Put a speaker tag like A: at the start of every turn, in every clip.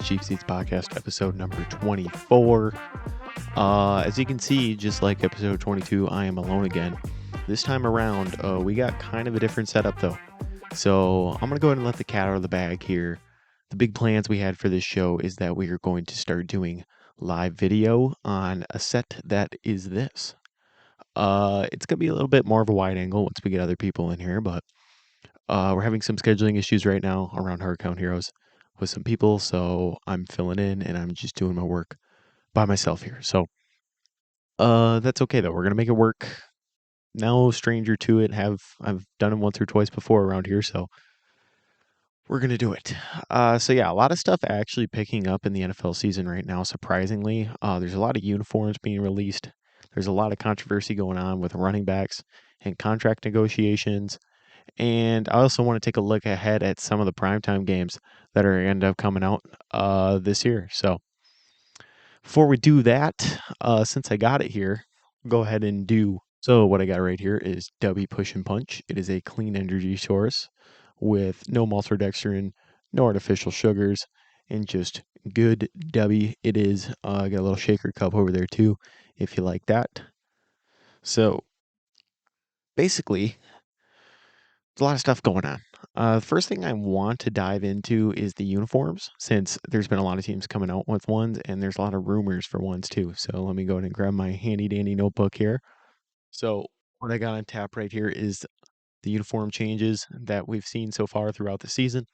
A: Cheap Seats Podcast, episode number 24. As you can see, just like episode 22, I am alone again. This time around, we got kind of a different setup though. So I'm going to go ahead and let the cat out of the bag here. The big plans we had for this show is that we are going to start doing live video on a set that is this. It's going to be a little bit more of a wide angle once we get other people in here, but we're having some scheduling issues right now around Hard Count Heroes with some people, so I'm filling in and I'm just doing my work by myself here. So that's okay though. We're gonna make it work. No stranger to it. I've done it once or twice before around here, so we're gonna do it. So yeah, a lot of stuff actually picking up in the NFL season right now. Surprisingly, there's a lot of uniforms being released. There's a lot of controversy going on with running backs and contract negotiations. And I also want to take a look ahead at some of the primetime games that are end up coming out this year. So before we do that, since I got it here, go ahead and do. So what I got right here is W Push and Punch. It is a clean energy source with no maltodextrin, no artificial sugars, and just good W. It is. I got a little shaker cup over there too, if you like that. So basically, there's a lot of stuff going on. The first thing I want to dive into is the uniforms, since there's been a lot of teams coming out with ones, and there's a lot of rumors for ones too. So let me go ahead and grab my handy dandy notebook here. So what I got on tap right here is the uniform changes that we've seen so far throughout the season.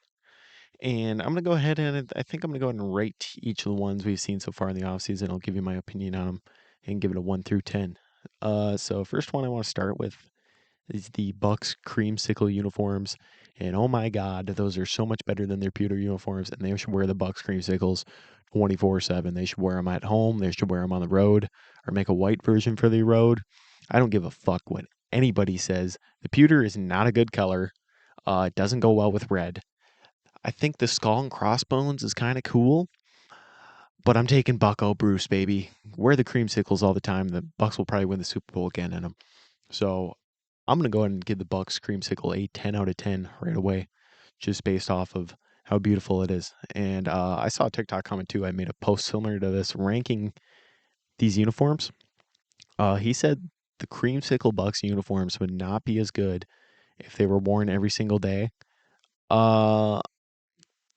A: And I'm going to go ahead and I think I'm going to go ahead and rate each of the ones we've seen so far in the offseason. I'll give you my opinion on them and give it a 1 through 10. So first one I want to start with is the Bucks creamsicle uniforms. And oh my God, those are so much better than their pewter uniforms. And they should wear the Bucks creamsicles 24/7. They should wear them at home. They should wear them on the road, or make a white version for the road. I don't give a fuck what anybody says. The pewter is not a good color. It doesn't go well with red. I think the skull and crossbones is kind of cool, but I'm taking Bucko Bruce, baby. Wear the creamsicles all the time. The Bucks will probably win the Super Bowl again in them. So I'm going to go ahead and give the Bucks creamsicle a 10 out of 10 right away, just based off of how beautiful it is. And I saw a TikTok comment too. I made a post similar to this ranking these uniforms. He said the creamsicle Bucks uniforms would not be as good if they were worn every single day. Uh,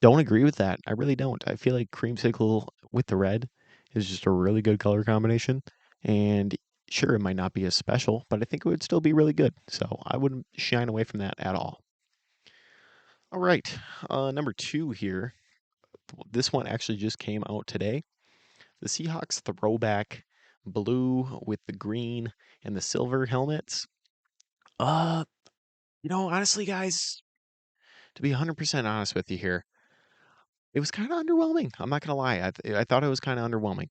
A: don't agree with that. I really don't. I feel like creamsicle with the red is just a really good color combination. And sure, it might not be as special, but I think it would still be really good. So I wouldn't shine away from that at all. All right, number 2 here. This one actually just came out today. The Seahawks throwback blue with the green and the silver helmets. Uh, honestly, guys, to be 100% honest with you here, it was kind of underwhelming. I'm not gonna lie. I thought it was kind of underwhelming.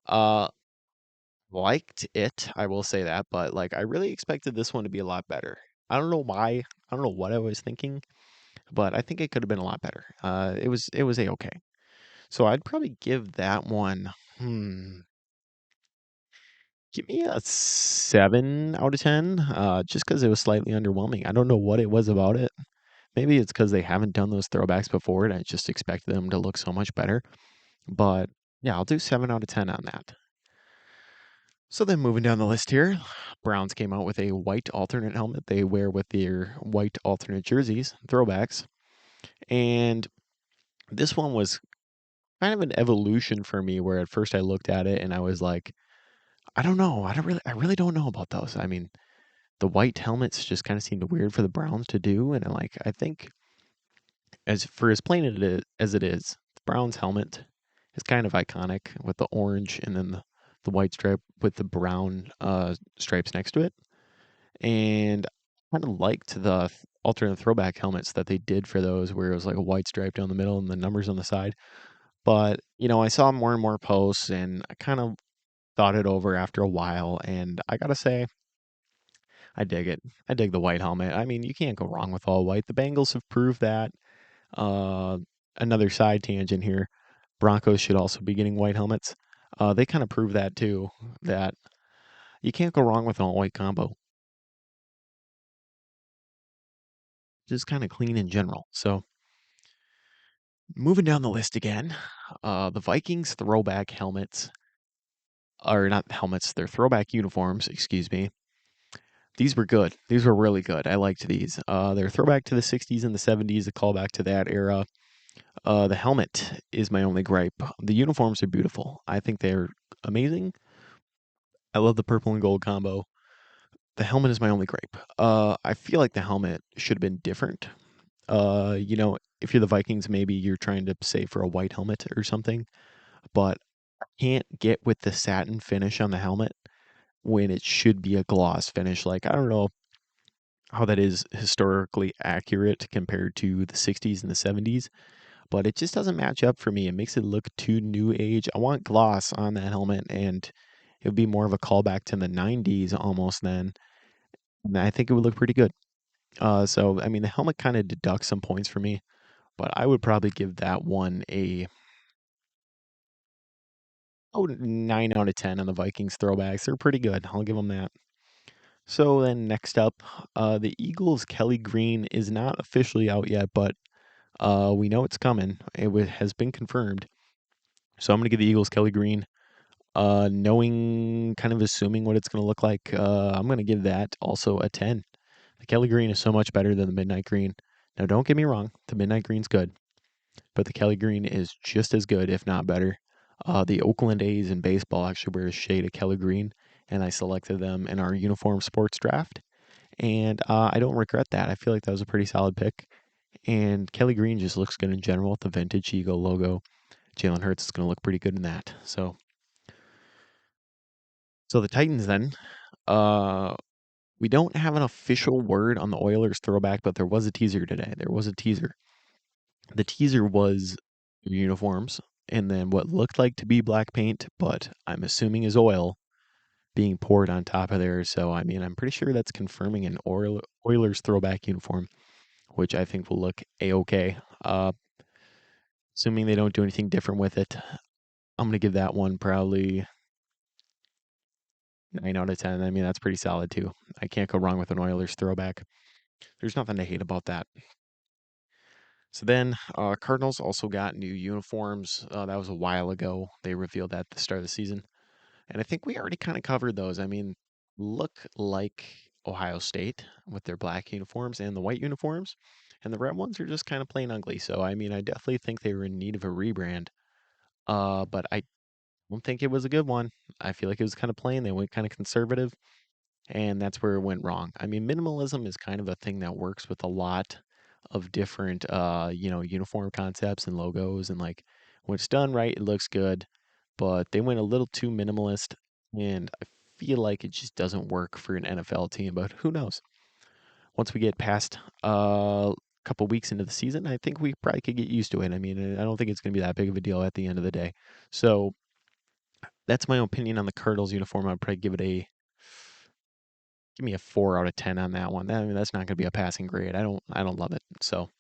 A: Uh, liked it, I will say that, but like I really expected this one to be a lot better. I don't know why. I don't know what I was thinking, but I think it could have been a lot better. It was a-okay. So I'd probably give that one, give me a 7 out of 10, just because it was slightly underwhelming. I don't know what it was about it. Maybe it's because they haven't done those throwbacks before, and I just expected them to look so much better. But yeah, I'll do 7 out of 10 on that. So then moving down the list here, Browns came out with a white alternate helmet they wear with their white alternate jerseys, throwbacks. And this one was kind of an evolution for me where at first I looked at it and I was like, I don't know. I really don't know about those. I mean, the white helmets just kind of seemed weird for the Browns to do. And like, I think as plain as it is, the Browns helmet is kind of iconic with the orange and then the white stripe with the brown stripes next to it. And I kind of liked the alternate throwback helmets that they did for those, where it was like a white stripe down the middle and the numbers on the side. But I saw more and more posts, and I kind of thought it over after a while. And I gotta say, I dig it. I dig the white helmet. I mean, you can't go wrong with all white. The Bengals have proved that. Uh, Another side tangent here. Broncos should also be getting white helmets. They kind of prove that too, that you can't go wrong with an all white combo. Just kind of clean in general. So Moving down the list again, the Vikings throwback helmets, or not helmets, they're throwback uniforms, excuse me. These were good. These were really good. I liked these. They're throwback to the 60s and the 70s, a callback to that era. The helmet is my only gripe. The uniforms are beautiful. I think they're amazing. I love the purple and gold combo. The helmet is my only gripe. I feel like the helmet should have been different. If you're the Vikings, maybe you're trying to save for a white helmet or something, but I can't get with the satin finish on the helmet when it should be a gloss finish. Like, I don't know how that is historically accurate compared to the 60s and the 70s, but it just doesn't match up for me. It makes it look too new age. I want gloss on that helmet, and it would be more of a callback to the 90s almost then. And I think it would look pretty good. So, I mean, the helmet kind of deducts some points for me, but I would probably give that one a 9 out of 10 on the Vikings throwbacks. They're pretty good. I'll give them that. So then next up, the Eagles Kelly Green is not officially out yet, but we know it's coming. Has been confirmed. So I'm going to give the Eagles Kelly Green, knowing, kind of assuming what it's going to look like. I'm going to give that also a 10. The Kelly Green is so much better than the Midnight Green. Now, don't get me wrong, the Midnight Green's good, but the Kelly Green is just as good, if not better. The Oakland A's in baseball actually wear a shade of Kelly Green, and I selected them in our uniform sports draft. And I don't regret that. I feel like that was a pretty solid pick. And Kelly Green just looks good in general with the vintage Eagle logo. Jalen Hurts is going to look pretty good in that. So the Titans then, uh, we don't have an official word on the Oilers throwback, but there was a teaser today. There was a teaser. The teaser was uniforms and then what looked like to be black paint, but I'm assuming is oil being poured on top of there. So, I mean, I'm pretty sure that's confirming an Oilers throwback uniform, which I think will look a-okay. Assuming they don't do anything different with it, I'm going to give that one probably 9 out of 10. I mean, that's pretty solid too. I can't go wrong with an Oilers throwback. There's nothing to hate about that. So then, Cardinals also got new uniforms. That was a while ago. They revealed that at the start of the season. And I think we already kind of covered those. I mean, look like Ohio State with their black uniforms and the white uniforms. And the red ones are just kind of plain ugly. So, I mean, I definitely think they were in need of a rebrand. But I don't think it was a good one. I feel like it was kind of plain. They went kind of conservative, and that's where it went wrong. I mean, minimalism is kind of a thing that works with a lot of different, uniform concepts and logos, and like when it's done right, it looks good. But they went a little too minimalist, and I feel like it just doesn't work for an NFL team. But who knows? Once we get past a couple weeks into the season, I think we probably could get used to it. I mean, I don't think it's going to be that big of a deal at the end of the day. So that's my opinion on the Cardinals uniform. I'd probably give me a 4 out of 10 on that one. I mean, that's not going to be a passing grade. I don't love it. So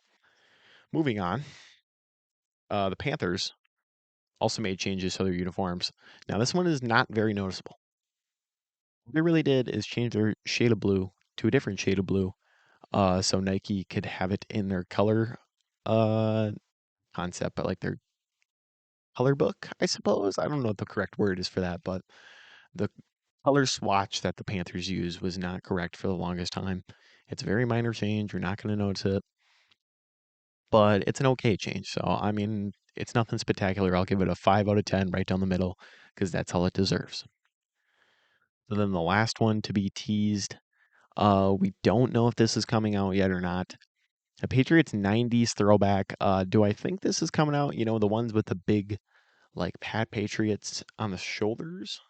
A: moving on, the Panthers also made changes to their uniforms. Now this one is not very noticeable. What they really did is change their shade of blue to a different shade of blue, so Nike could have it in their color uh, concept, but like their color book, I suppose. I don't know what the correct word is for that, but the color swatch that the Panthers use was not correct for the longest time. It's a very minor change. You're not going to notice it, but it's an okay change. So, I mean, it's nothing spectacular. I'll give it a 5 out of 10 right down the middle because that's all it deserves. So then the last one to be teased. We don't know if this is coming out yet or not. A Patriots 90s throwback. Do I think this is coming out? You know, the ones with the big, like, Pat Patriots on the shoulders?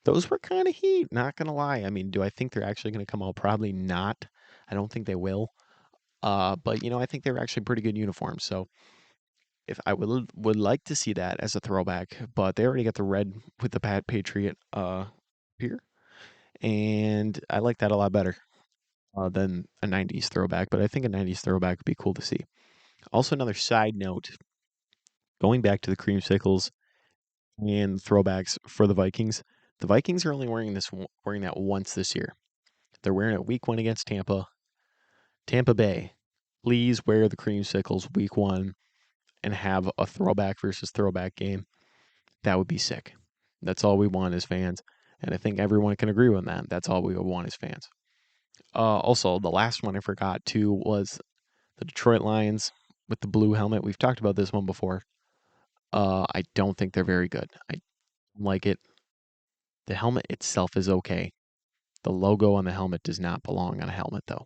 A: Those were kind of heat, not gonna lie. I mean, do I think they're actually gonna come out? Probably not. I don't think they will. But I think they're actually pretty good uniforms. So if I would like to see that as a throwback, but they already got the red with the Pat Patriot here, and I like that a lot better than a '90s throwback. But I think a '90s throwback would be cool to see. Also, another side note, going back to the creamsicles and throwbacks for the Vikings. The Vikings are only wearing that once this year. They're wearing it week 1 against Tampa Bay. Please wear the creamsicles week 1 and have a throwback versus throwback game, that would be sick. That's all we want as fans. And I think everyone can agree with that. That's all we would want as fans. Also, the last one I forgot too was the Detroit Lions with the blue helmet. We've talked about this one before. I don't think they're very good. I like it. The helmet itself is okay. The logo on the helmet does not belong on a helmet, though.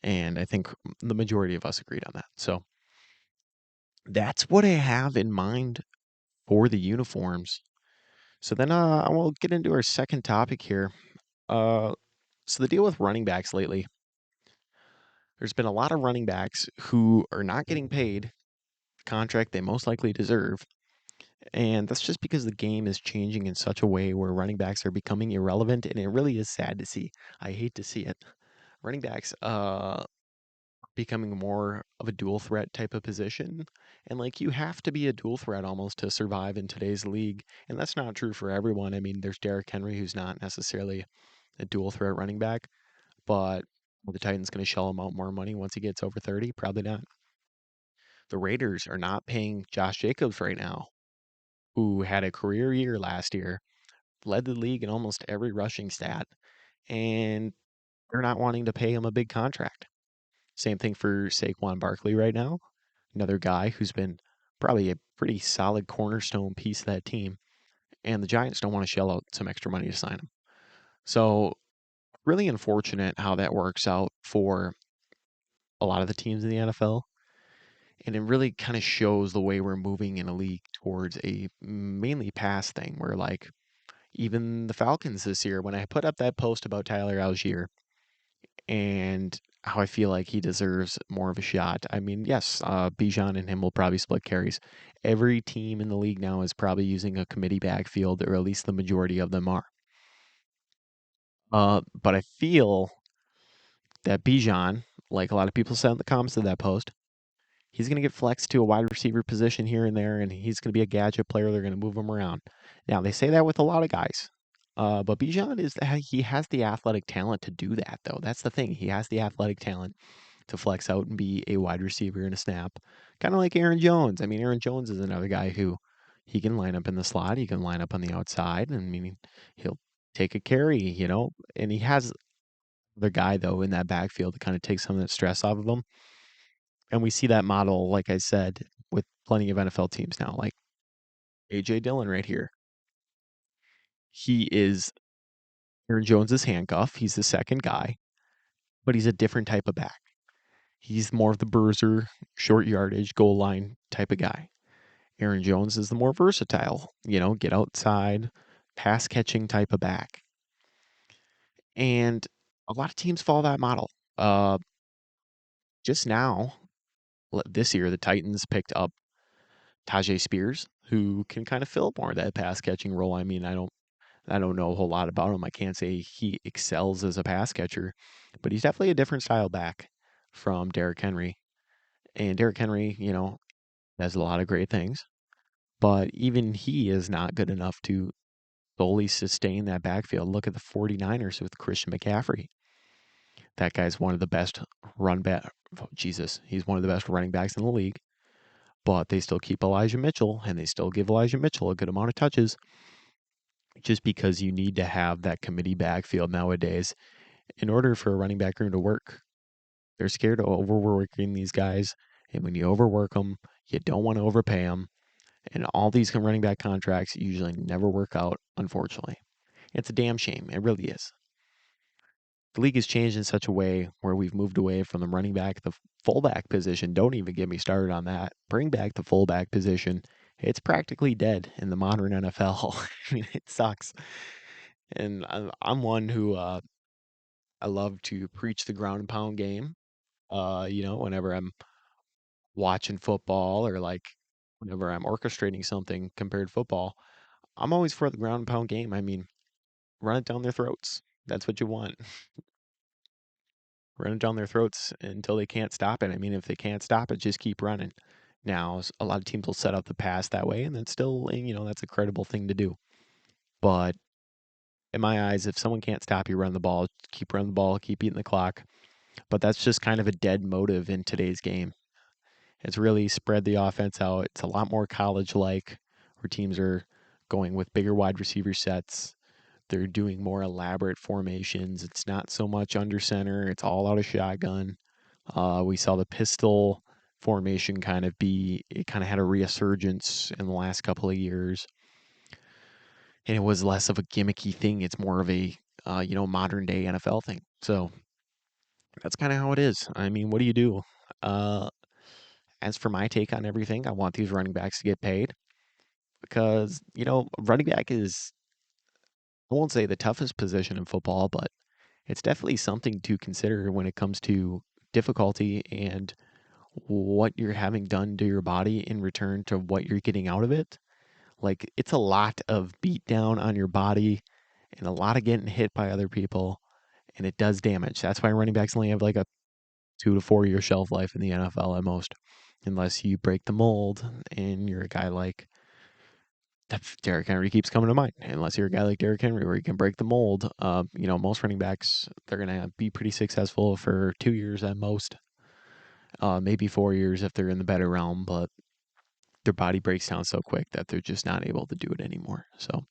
A: And I think the majority of us agreed on that. So that's what I have in mind for the uniforms. So then I will get into our second topic here. So the deal with running backs lately, there's been a lot of running backs who are not getting paid the contract they most likely deserve. And that's just because the game is changing in such a way where running backs are becoming irrelevant, and it really is sad to see. I hate to see it. Running backs becoming more of a dual threat type of position. And like you have to be a dual threat almost to survive in today's league. And that's not true for everyone. I mean, there's Derrick Henry who's not necessarily a dual threat running back, but are the Titans going to shell him out more money once he gets over 30? Probably not. The Raiders are not paying Josh Jacobs right now, who had a career year last year, led the league in almost every rushing stat, and they're not wanting to pay him a big contract. Same thing for Saquon Barkley right now, another guy who's been probably a pretty solid cornerstone piece of that team, and the Giants don't want to shell out some extra money to sign him. So, really unfortunate how that works out for a lot of the teams in the NFL. And it really kind of shows the way we're moving in a league towards a mainly pass thing where, like, even the Falcons this year, when I put up that post about Tyler Algier and how I feel like he deserves more of a shot. I mean, yes, Bijan and him will probably split carries. Every team in the league now is probably using a committee backfield, or at least the majority of them are. But I feel that Bijan, like a lot of people said in the comments of that post, he's going to get flexed to a wide receiver position here and there, and he's going to be a gadget player. They're going to move him around. Now, they say that with a lot of guys. But Bijan he has the athletic talent to do that, though. That's the thing. He has the athletic talent to flex out and be a wide receiver in a snap. Kind of like Aaron Jones. I mean, Aaron Jones is another guy who he can line up in the slot, he can line up on the outside, and I mean, he'll take a carry, and he has the guy though in that backfield to kind of take some of that stress off of him. And we see that model, like I said, with plenty of NFL teams now, like AJ Dillon right here. He is Aaron Jones's handcuff. He's the second guy, but he's a different type of back. He's more of the bruiser, short yardage, goal line type of guy. Aaron Jones is the more versatile, get outside, pass catching type of back. And a lot of teams follow that model. Just now, this year, the Titans picked up Tajay Spears, who can kind of fill more of that pass catching role. I mean, I don't know a whole lot about him. I can't say he excels as a pass catcher, but he's definitely a different style back from Derrick Henry. And Derrick Henry, does a lot of great things, but even he is not good enough to solely sustain that backfield. Look at the 49ers with Christian McCaffrey. That guy's one of the best run back. Oh, Jesus, he's one of the best running backs in the league. But they still keep Elijah Mitchell, and they still give Elijah Mitchell a good amount of touches, just because you need to have that committee backfield nowadays in order for a running back room to work. They're scared of overworking these guys, and when you overwork them, you don't want to overpay them. And all these running back contracts usually never work out, unfortunately. It's a damn shame. It really is. The league has changed in such a way where we've moved away from the running back, the fullback position. Don't even get me started on that. Bring back the fullback position. It's practically dead in the modern NFL. I mean, it sucks. And I'm one who I love to preach the ground and pound game. Whenever I'm watching football or like whenever I'm orchestrating something compared to football, I'm always for the ground and pound game. I mean, run it down their throats. That's what you want. Run it down their throats until they can't stop it. I mean, if they can't stop it, just keep running. Now, a lot of teams will set up the pass that way, and that's still, that's a credible thing to do. But in my eyes, if someone can't stop you, run the ball, keep running the ball, keep eating the clock. But that's just kind of a dead motive in today's game. It's really spread the offense out. It's a lot more college-like, where teams are going with bigger wide receiver sets. They're doing more elaborate formations. It's not so much under center. It's all out of shotgun. We saw the pistol formation it kind of had a resurgence in the last couple of years. And it was less of a gimmicky thing. It's more of a, modern day NFL thing. So that's kind of how it is. I mean, what do you do? Uh, as for my take on everything, I want these running backs to get paid because, running back is, I won't say the toughest position in football, but it's definitely something to consider when it comes to difficulty and what you're having done to your body in return to what you're getting out of it. Like, it's a lot of beat down on your body and a lot of getting hit by other people, and it does damage. That's why running backs only have like a 2 to 4 year shelf life in the NFL at most, unless you break the mold and you're a guy like Derrick Henry keeps coming to mind. Unless you're a guy like Derrick Henry where you can break the mold, most running backs, they're going to be pretty successful for 2 years at most, maybe 4 years if they're in the better realm, but their body breaks down so quick that they're just not able to do it anymore. So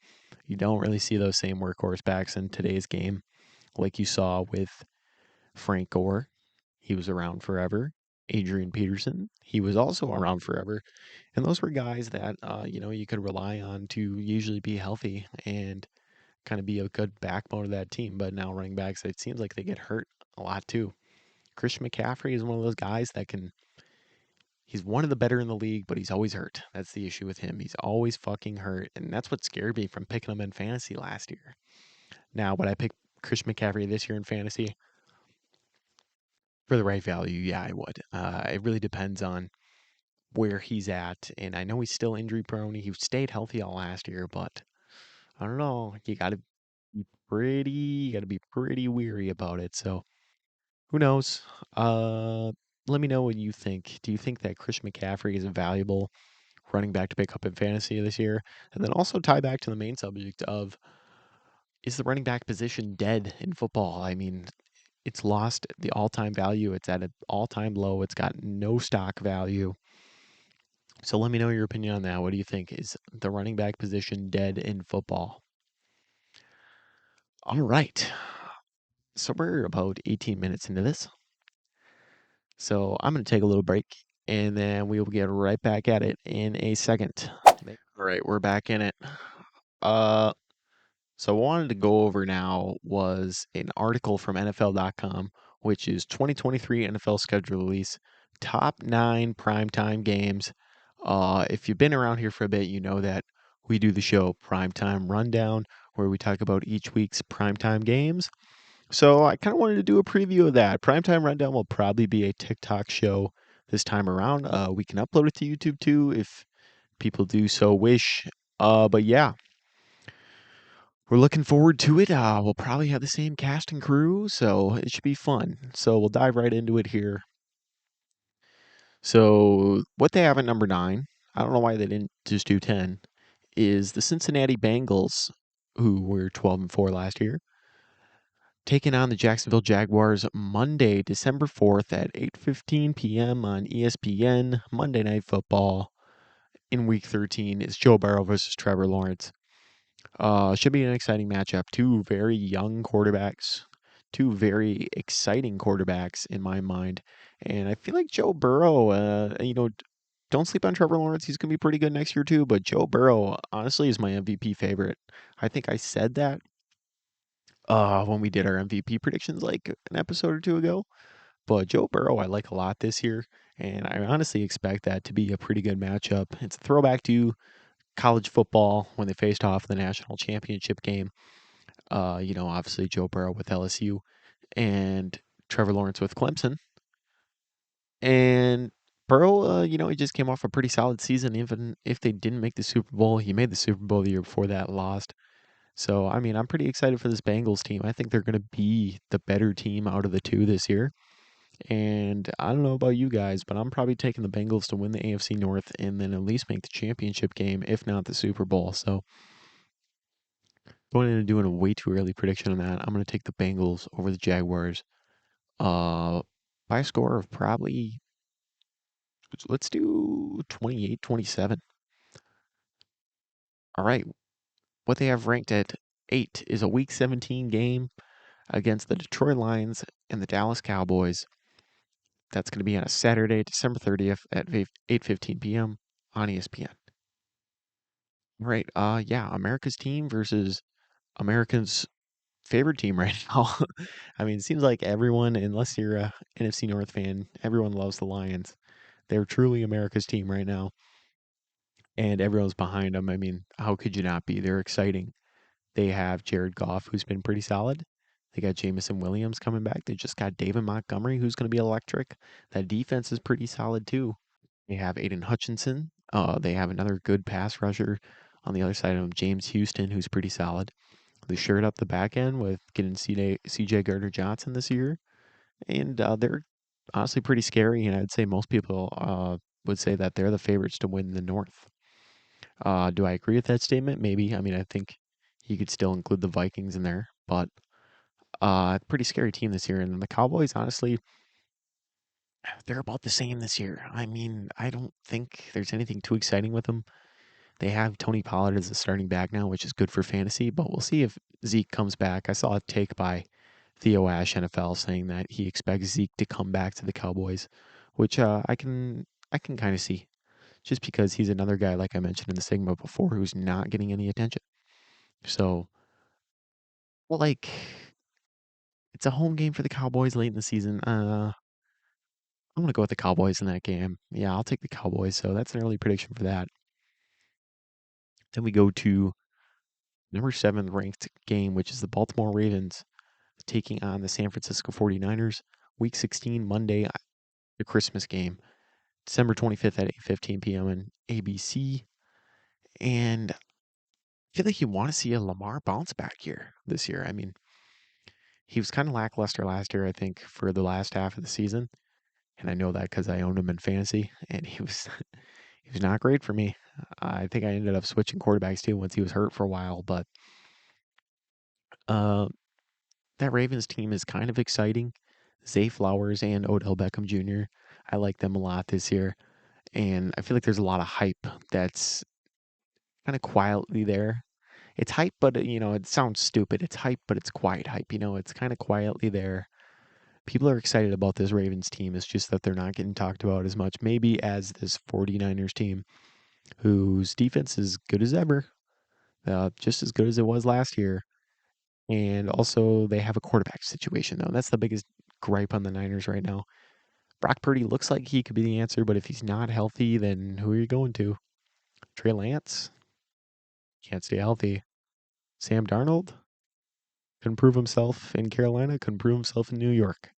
A: you don't really see those same workhorse backs in today's game like you saw with Frank Gore. He was around forever. Adrian Peterson, he was also around forever. And those were guys that, you could rely on to usually be healthy and kind of be a good backbone of that team. But now running backs, it seems like they get hurt a lot too. Christian McCaffrey is one of those guys that he's one of the better in the league, but he's always hurt. That's the issue with him. He's always fucking hurt. And that's what scared me from picking him in fantasy last year. Now, would I pick Christian McCaffrey this year in fantasy? For the right value, yeah, I would. It really depends on where he's at. And I know he's still injury prone. He stayed healthy all last year, but I don't know. You got to be pretty weary about it. So who knows? Uh, Let me know what you think. Do you think that Chris McCaffrey is a valuable running back to pick up in fantasy this year? And then also tie back to the main subject of, is the running back position dead in football? I mean, it's lost the all-time value. It's at an all-time low. It's got no stock value. So let me know your opinion on that. What do you think? Is the running back position dead in football? All right. So we're about 18 minutes into this. So I'm going to take a little break and then we will get right back at it in a second. All right, we're back in it. Uh so what I wanted to go over now was an article from NFL.com, which is 2023 NFL schedule release, top 9 primetime games. If you've been around here for a bit, you know that we do the show Primetime Rundown, where we talk about each week's primetime games. So I kind of wanted to do a preview of that. Primetime Rundown will probably be a TikTok show this time around. We can upload it to YouTube too if people do so wish. But yeah, we're looking forward to it. We'll probably have the same cast and crew, so it should be fun. So we'll dive right into it here. So what they have at number 9, I don't know why they didn't just do 10, is the Cincinnati Bengals, who were 12-4 last year, taking on the Jacksonville Jaguars Monday, December 4th at 8:15 p.m. on ESPN, Monday Night Football. In Week 13 is Joe Burrow versus Trevor Lawrence. Should be an exciting matchup. Two very young quarterbacks, two very exciting quarterbacks in my mind. And I feel like Joe Burrow, don't sleep on Trevor Lawrence. He's going to be pretty good next year too. But Joe Burrow, honestly, is my MVP favorite. I think I said that when we did our MVP predictions like an episode or two ago. But Joe Burrow, I like a lot this year. And I honestly expect that to be a pretty good matchup. It's a throwback to college football when they faced off in the national championship game. Obviously Joe Burrow with LSU and Trevor Lawrence with Clemson. And Burrow, he just came off a pretty solid season. Even if they didn't make the Super Bowl, he made the Super Bowl the year before that, lost. So, I mean, I'm pretty excited for this Bengals team. I think they're going to be the better team out of the two this year. And I don't know about you guys, but I'm probably taking the Bengals to win the AFC North and then at least make the championship game, if not the Super Bowl. So, going in and doing a way too early prediction on that, I'm going to take the Bengals over the Jaguars by a score of probably Let's do 28, 27. All right. What they have ranked at 8 is a Week 17 game against the Detroit Lions and the Dallas Cowboys. That's going to be on a Saturday, December 30th at 8:15 p.m. on ESPN. All right. Yeah, America's team versus America's favorite team right now. I mean, it seems like everyone, unless you're a NFC North fan, everyone loves the Lions. They're truly America's team right now, and everyone's behind them. I mean, how could you not be? They're exciting. They have Jared Goff, who's been pretty solid. They got Jamison Williams coming back. They just got David Montgomery, who's going to be electric. That defense is pretty solid too. They have Aiden Hutchinson. They have another good pass rusher on the other side of him, James Houston, who's pretty solid. They shared up the back end with getting CJ Gardner Johnson this year, and they're honestly pretty scary. And I'd say most people would say that they're the favorites to win the North. Do I agree with that statement? Maybe. I mean, I think you could still include the Vikings in there, but pretty scary team this year. And then the Cowboys, honestly, they're about the same this year. I mean, I don't think there's anything too exciting with them. They have Tony Pollard as a starting back now, which is good for fantasy, but we'll see if Zeke comes back. I saw a take by Theo Ash NFL saying that he expects Zeke to come back to the Cowboys, which I can kind of see, just because he's another guy like I mentioned in the segment before who's not getting any attention. So, well, like it's a home game for the Cowboys late in the season. I'm gonna go with the Cowboys in that game. Yeah, I'll take the Cowboys. So that's an early prediction for that. Then we go to number 7 ranked game, which is the Baltimore Ravens taking on the San Francisco 49ers. Week 16, Monday, the Christmas game, December 25th at 8:15 p.m. on ABC. And I feel like you want to see a Lamar bounce back here this year. I mean, he was kind of lackluster last year, I think, for the last half of the season. And I know that because I owned him in fantasy, and he was he was not great for me. I think I ended up switching quarterbacks too once he was hurt for a while. But uh, that Ravens team is kind of exciting. Zay Flowers and Odell Beckham Jr. I like them a lot this year, and I feel like there's a lot of hype that's kind of quietly there. It's hype, but it sounds stupid. It's hype, but it's quiet hype. It's kind of quietly there. People are excited about this Ravens team. It's just that they're not getting talked about as much, maybe as this 49ers team, whose defense is good as ever, just as good as it was last year. And also, they have a quarterback situation, though. That's the biggest gripe on the Niners right now. Brock Purdy looks like he could be the answer, but if he's not healthy, then who are you going to? Trey Lance? Can't stay healthy. Sam Darnold? Couldn't prove himself in Carolina, couldn't prove himself in New York.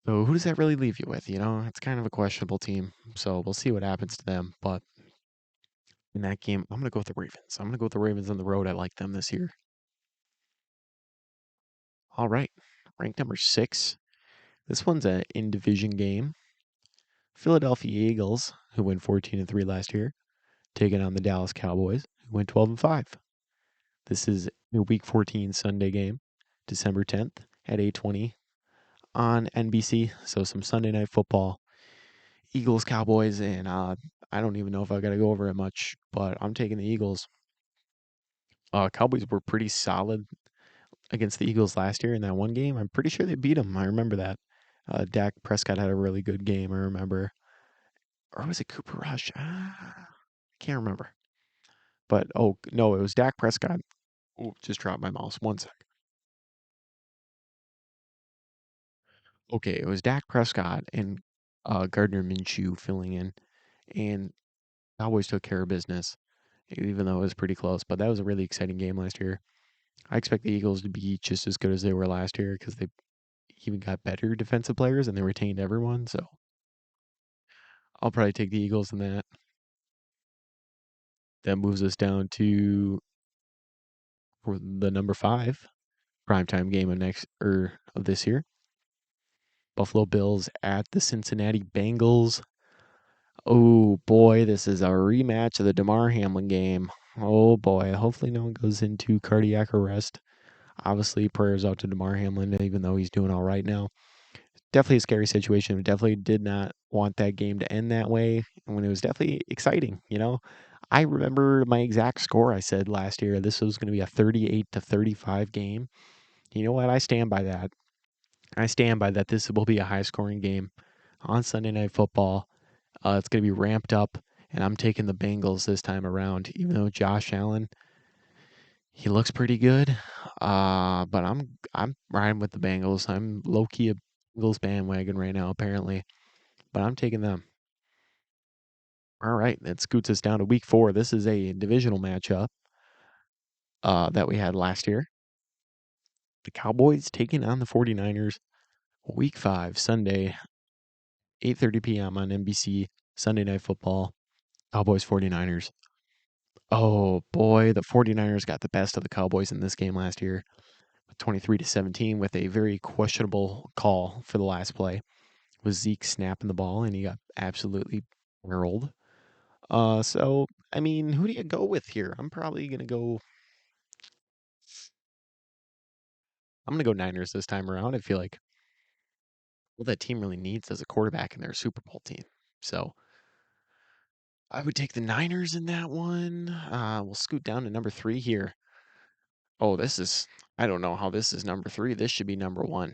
A: So who does that really leave you with? It's kind of a questionable team. So we'll see what happens to them. But in that game, I'm going to go with the Ravens. I'm going to go with the Ravens on the road. I like them this year. All right. Ranked number 6. This one's an in division game. Philadelphia Eagles, who went 14-3 last year, taking on the Dallas Cowboys, who went 12-5. This is a Week 14 Sunday game, December 10th at 8:20 on NBC. So some Sunday night football. Eagles, Cowboys, and I don't even know if I got to go over it much, but I'm taking the Eagles. Cowboys were pretty solid against the Eagles last year in that one game. I'm pretty sure they beat them. I remember that. Dak Prescott had a really good game, I remember. Or was it Cooper Rush? I can't remember. But, oh, no, it was Dak Prescott. Oh, just dropped my mouse. One sec. Okay, it was Dak Prescott and Gardner Minshew filling in. And Cowboys took care of business, even though it was pretty close. But that was a really exciting game last year. I expect the Eagles to be just as good as they were last year because they even got better defensive players and they retained everyone. So I'll probably take the Eagles in that. That moves us down to for the number 5 primetime game of this year. Buffalo Bills at the Cincinnati Bengals. Oh boy, this is a rematch of the Damar Hamlin game. Oh boy, hopefully no one goes into cardiac arrest. Obviously, prayers out to Damar Hamlin, even though he's doing all right now. definitely a scary situation. We definitely did not want that game to end that way. And when it was definitely exciting, I remember my exact score I said last year. This was going to be a 38-35 game. You know what? I stand by that. I stand by that. This will be a high scoring game on Sunday Night Football. It's going to be ramped up, and I'm taking the Bengals this time around, even though Josh Allen, he looks pretty good. But I'm riding with the Bengals. I'm low key a Bengals bandwagon right now, apparently, but I'm taking them. All right, that scoots us down to week 4. This is a divisional matchup that we had last year. The Cowboys taking on the 49ers. Week 5, Sunday, 8:30 p.m. on NBC, Sunday Night Football. Cowboys 49ers. Oh boy, the 49ers got the best of the Cowboys in this game last year, 23-17, with a very questionable call for the last play. Was Zeke snapping the ball and he got absolutely barreled. So I mean, who do you go with here? I'm gonna go Niners this time around. I feel like all that team really needs is a quarterback in their Super Bowl team. So I would take the Niners in that one. We'll scoot down to number 3 here. Oh, I don't know how this is number 3. This should be number 1.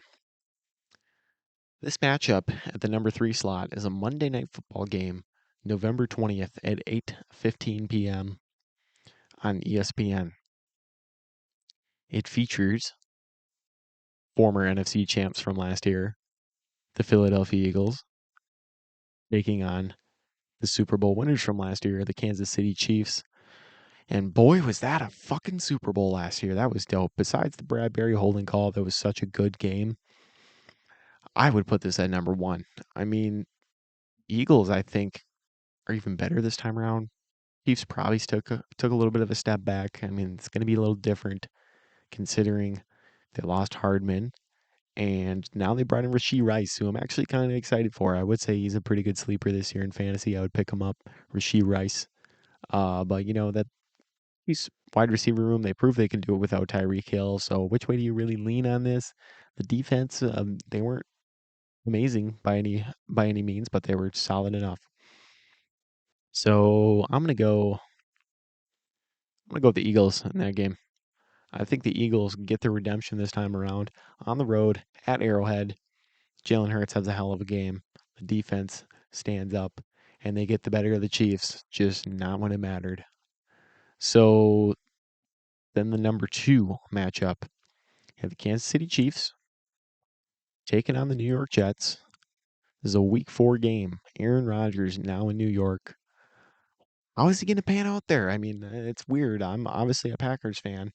A: This matchup at the number 3 slot is a Monday Night Football game, November 20th at 8:15 p.m. on ESPN. It features former NFC champs from last year, the Philadelphia Eagles, taking on the Super Bowl winners from last year, the Kansas City Chiefs. And boy, was that a fucking Super Bowl last year. That was dope. Besides the Bradbury holding call, that was such a good game. I would put this at number 1. I mean, Eagles, I think, are even better this time around. Chiefs probably took a little bit of a step back. I mean, it's going to be a little different considering they lost Hardman, and now they brought in Rashee Rice, who I'm actually kind of excited for. I would say he's a pretty good sleeper this year in fantasy. I would pick him up, Rashee Rice. But that he's wide receiver room. They prove they can do it without Tyreek Hill. So which way do you really lean on this? The defense, they weren't amazing by any means, but they were solid enough. So I'm gonna go with the Eagles in that game. I think the Eagles get the redemption this time around on the road at Arrowhead. Jalen Hurts has a hell of a game. The defense stands up, and they get the better of the Chiefs, just not when it mattered. So then the number 2 matchup, you have the Kansas City Chiefs taking on the New York Jets. This is a week 4 game. Aaron Rodgers now in New York. How is he going to pan out there? I mean, it's weird. I'm obviously a Packers fan.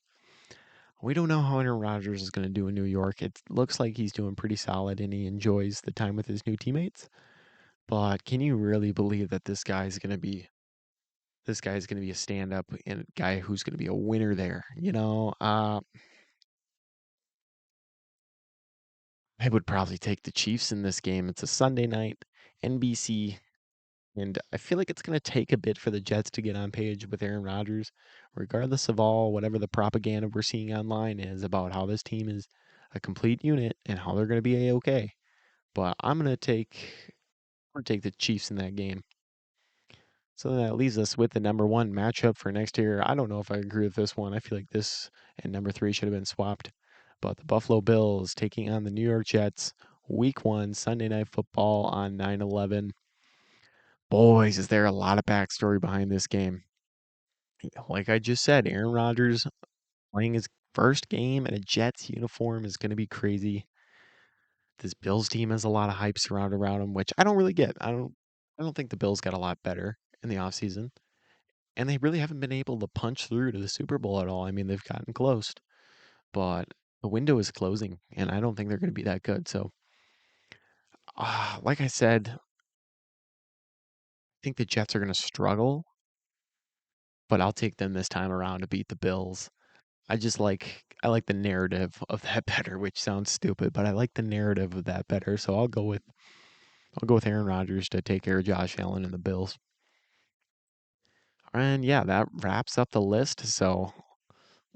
A: We don't know how Aaron Rodgers is going to do in New York. It looks like he's doing pretty solid and he enjoys the time with his new teammates. But can you really believe that this guy's going to be a stand-up and a guy who's going to be a winner there? I would probably take the Chiefs in this game. It's a Sunday night, NBC. And I feel like it's going to take a bit for the Jets to get on page with Aaron Rodgers, regardless of whatever the propaganda we're seeing online is about how this team is a complete unit and how they're going to be a-okay. But I'm going to take the Chiefs in that game. So then that leaves us with the number 1 matchup for next year. I don't know if I agree with this one. I feel like this and number 3 should have been swapped. But the Buffalo Bills taking on the New York Jets, Week 1, Sunday Night Football on 9/11. Boys, is there a lot of backstory behind this game. Like I just said, Aaron Rodgers playing his first game in a Jets uniform is going to be crazy. This Bills team has a lot of hype surrounded around him, which I don't really get. I don't think the Bills got a lot better in the offseason. And they really haven't been able to punch through to the Super Bowl at all. I mean, they've gotten close, but the window is closing, and I don't think they're going to be that good. So, like I said, I think the Jets are going to struggle, but I'll take them this time around to beat the Bills. I like the narrative of that better, which sounds stupid, but I like the narrative of that better. So I'll go with Aaron Rodgers to take care of Josh Allen and the Bills. And yeah, that wraps up the list. So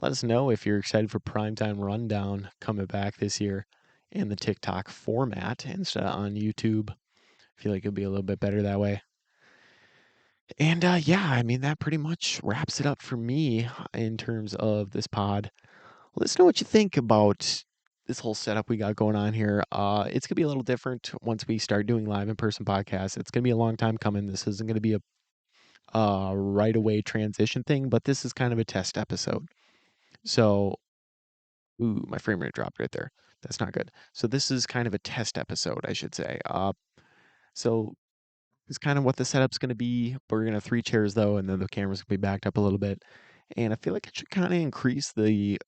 A: let us know if you're excited for Primetime Rundown coming back this year. in the TikTok format instead of on YouTube. I feel like it'd be a little bit better that way. And yeah, I mean, that pretty much wraps it up for me in terms of this pod. Let us know what you think about this whole setup we got going on here. It's gonna be a little different once we start doing live in person podcasts. It's gonna be a long time coming. This isn't gonna be a right away transition thing, but this is kind of a test episode. So, ooh, my frame rate dropped right there. That's not good. So this is kind of a test episode, I should say. So it's kind of what the setup's going to be. But we're gonna have 3 chairs though, and then the camera's gonna be backed up a little bit. And I feel like it should kind of increase the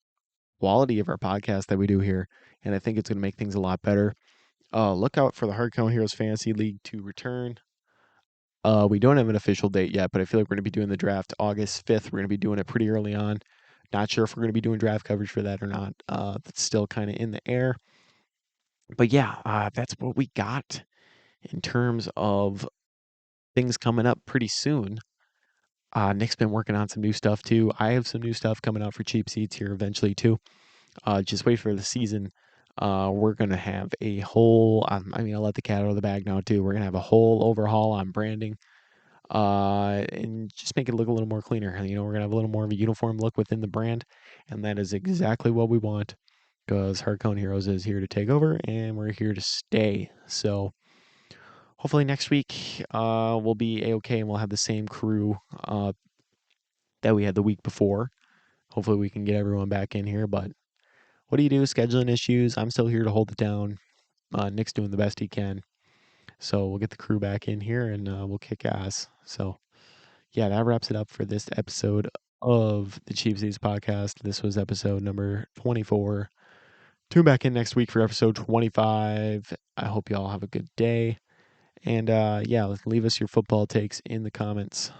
A: quality of our podcast that we do here, and I think it's gonna make things a lot better. Look out for the Hardcount Heroes Fantasy League to return. We don't have an official date yet, but I feel like we're going to be doing the draft August 5th. We're going to be doing it pretty early on. Not sure if we're going to be doing draft coverage for that or not. That's still kind of in the air. But yeah, that's what we got in terms of things coming up pretty soon. Nick's been working on some new stuff too. I have some new stuff coming out for cheap seats here eventually too. Just wait for the season. We're gonna have a whole. I mean, I'll let the cat out of the bag now too. We're gonna have a whole overhaul on branding. And just make it look a little more cleaner. You know, we're gonna have a little more of a uniform look within the brand, and that is exactly what we want because Hardcount Heroes is here to take over, and we're here to stay. So hopefully next week, we'll be a-okay, and we'll have the same crew that we had the week before. Hopefully we can get everyone back in here, but what do you do? Scheduling issues. I'm still here to hold it down. Nick's doing the best he can. So we'll get the crew back in here and we'll kick ass. So yeah, that wraps it up for this episode of the Chiefs Eats podcast. This was episode number 24. Tune back in next week for episode 25. I hope you all have a good day. And yeah, leave us your football takes in the comments.